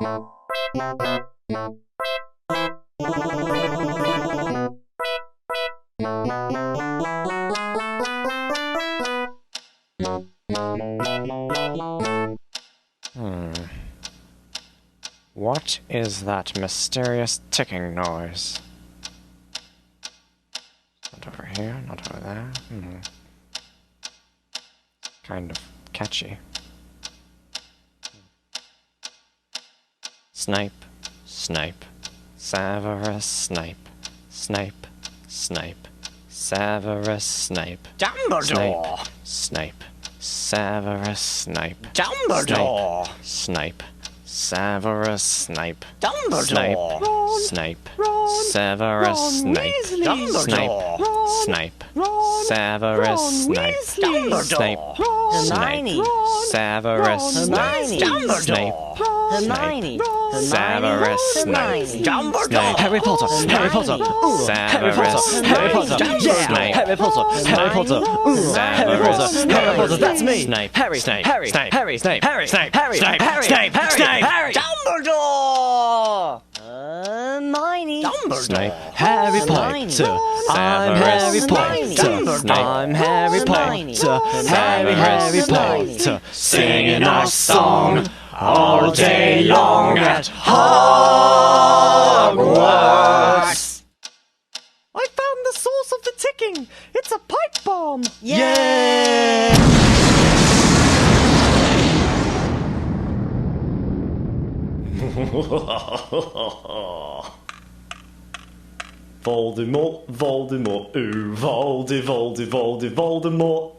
What is that mysterious ticking noise? Not over here, not over there. Kind of catchy. Snape, Snape, Severus Snape, Snape, Snape, Severus Snape. Dumbledore! Snape, Severus Snape. Dumbledore! Snape, Severus Snape. Dumbledore! Snape, Severus Snape. Dumbledore! Snape, Severus Snape. Snape, Hermione! Severus Snape. Dumbledore! Hermione, Severus Snape. Dumbledore! Harry Potter, Harry Potter, Severus Harry Potter, Snape. Harry Potter, Harry Potter, Harry Potter, Harry Potter, that's me. Snape, Harry, Snape, Harry, Snape, Harry, Snape, Harry, Snape, Harry, Snape, Harry, Snape, Harry, Harry, Dumbledore! Hermione. Snape, Harry Hermione. Potter, I'm Harry Hermione. Potter, I'm Harry Hermione. Potter, Harry Hermione. Potter, singing our song all day long at Hogwarts. I found the source of the ticking! It's a pipe bomb! Yeah! Voldemort, Voldemort, ooh, Voldemort.